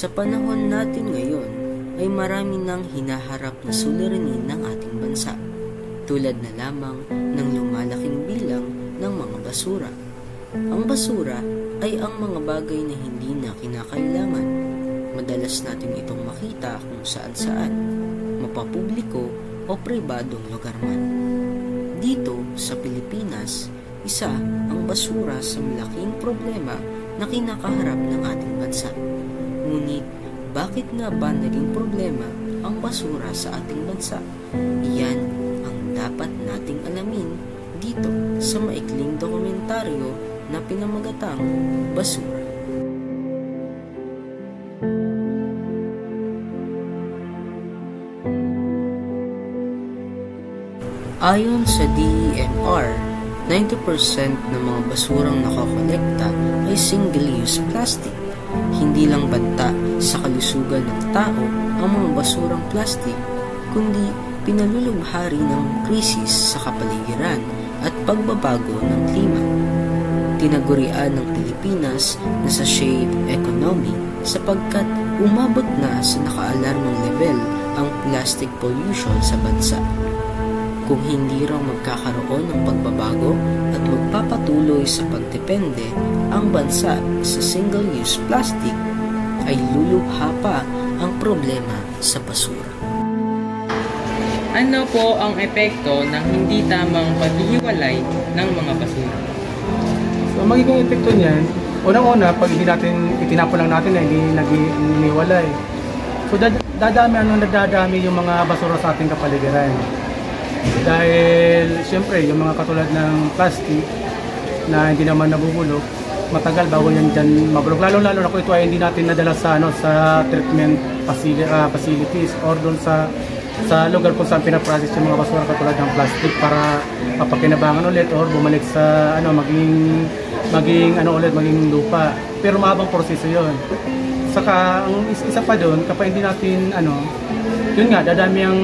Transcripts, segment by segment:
Sa panahon natin ngayon ay marami nang hinaharap na suliranin ng ating bansa, tulad na lamang ng lumalaking bilang ng mga basura. Ang basura ay ang mga bagay na hindi na kinakailangan. Madalas natin itong makita kung saan-saan, mapapubliko o pribadong lugar man. Dito sa Pilipinas, isa ang basura sa malaking problema na kinakaharap ng ating bansa. Ngunit, bakit nga ba naging problema ang basura sa ating bansa? Iyan ang dapat nating alamin dito sa maikling dokumentaryo na pinamagatang Basura. Ayon sa DENR, 90% ng mga basurang nakokolekta ay single-use plastic. Hindi lang banta sa kalusugan ng tao ang mga basurang plastic, kundi pinalulubhari ng krisis sa kapaligiran at pagbabago ng klima. Tinagurian ng Pilipinas na sa shade economy sapagkat umabot na sa nakaalarmang level ang plastic pollution sa bansa. Kung hindi raw magkakaroon ng pagbabago at magpapatuloy sa pagdepende ang bansa sa single-use plastic, ay lulubha pa ang problema sa basura. Ano po ang epekto ng hindi tamang paghihiwalay ng mga basura? So, magiging epekto niyan, unang-una, pag hindi natin, itinapon lang natin na hindi nag-iwalay. So, nadadami yung mga basura sa ating kapaligiran. Dahil, siyempre, yung mga katulad ng plastic na hindi naman nabubulok, matagal bago yan dyan mabulok. Lalo-lalo na kung ito ay hindi natin nadala sa, sa treatment facilities or doon sa lugar kung saan pinaprocess yung mga basura katulad ng plastic para mapakinabangan ulit or bumalik sa maging lupa. Pero mahabang proseso yun. Saka ang isa pa doon, kapag hindi natin yun nga dadami ang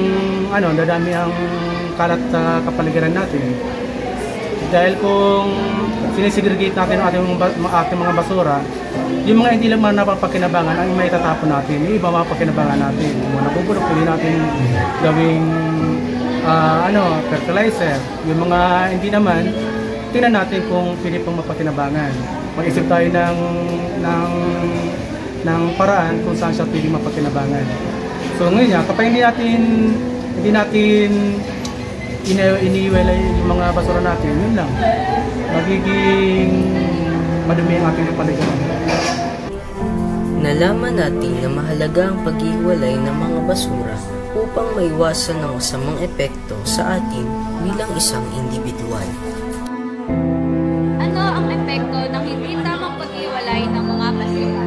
kalat sa kapaligiran natin. Dahil kung sinisegregate natin ang ating mga basura, yung mga hindi lang napapakinabangan ang may tatapon natin, yung iba mapapakinabangan natin. Yung mga nabubulok, pwede natin gawing fertilizer. Yung mga hindi naman, tingnan natin kung pwede pang mapakinabangan. Mag-isip tayo ng paraan kung saan siya pwede mapakinabangan. So ngayon, kapag hindi natin iniiwalay yung mga basura natin, yun lang. Magiging madumi ang ating kapaligiran. Nalaman natin na mahalaga ang paghihiwalay ng mga basura upang maiwasan ang masamang epekto sa atin bilang isang individual. Ano ang epekto ng hindi tamang paghihiwalay ng mga basura?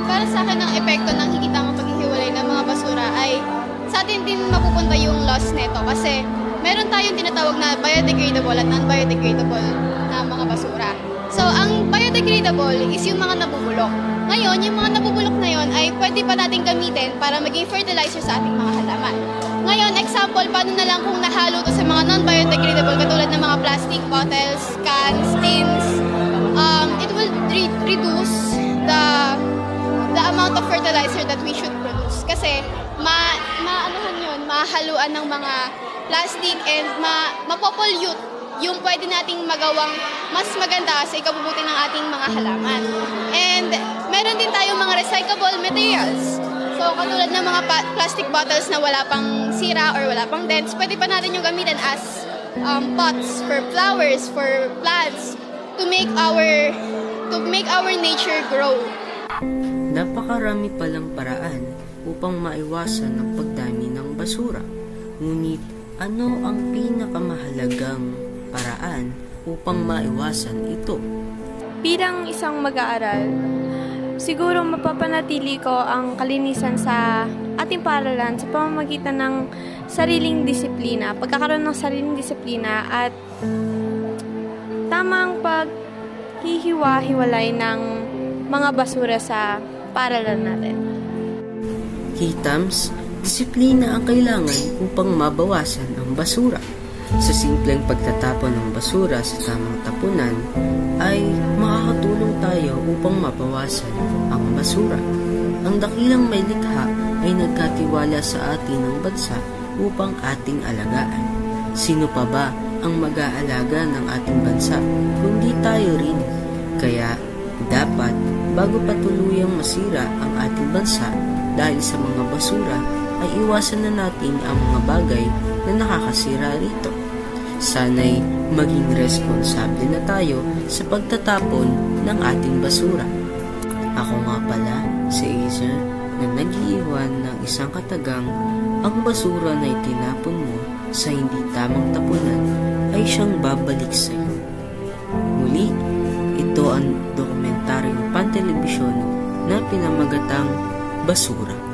Para sa akin, ang epekto ng hindi tamang paghihiwalay ng mga basura ay sa atin din mapupunta yung loss neto kasi meron tayong tinatawag na biodegradable at non-biodegradable na mga basura. So, ang biodegradable is yung mga nabubulok. Ngayon, yung mga nabubulok na yon ay pwede pa natin gamitin para maging fertilizer sa ating mga halaman. Ngayon, example, paano na lang kung nahalo to sa mga non-biodegradable katulad ng mga plastic bottles, cans, tins, it will reduce the amount of fertilizer that we should produce. Kasi, mahaluan ng mga plastic and mapopollute yung pwede nating magawang mas maganda sa ikabubuti ng ating mga halaman. And meron din tayong mga recyclable materials. So katulad ng mga plastic bottles na wala pang sira or wala pang dents, pwede pa natin yung gamitin as pots for flowers, for plants, to make our nature grow. Napakarami palang paraan upang maiwasan ang pagdami ng basura. Ngunit ano ang pinakamahalagang paraan upang maiwasan ito? Bilang isang mag-aaral, siguro mapapanatili ko ang kalinisan sa ating paaralan sa pamamagitan ng sariling disiplina, pagkakaroon ng sariling disiplina at tamang paghihiwa-hiwalay ng mga basura sa paaralan natin. Kitams, disiplina ang kailangan upang mabawasan ang basura. Sa simpleng pagtatapon ng basura sa tamang tapunan ay makakatulong tayo upang mabawasan ang basura. Ang dakilang may likha ay nagkatiwala sa atin ng bansa upang ating alagaan. Sino pa ba ang mag-aalaga ng ating bansa kundi tayo rin? Kaya dapat bago pa tuluyang masira ang ating bansa dahil sa mga basura ay iwasan na natin ang mga bagay na nakakasira rito. Sana'y maging responsable na tayo sa pagtatapon ng ating basura. Ako nga pala si Azer na nag-iiwan ng isang katagang ang basura na itinapon mo sa hindi tamang tapunan ay siyang babalik sa iyo. Muli, ito ang dokumentaryong pantelebisyon na pinamagatang Basura.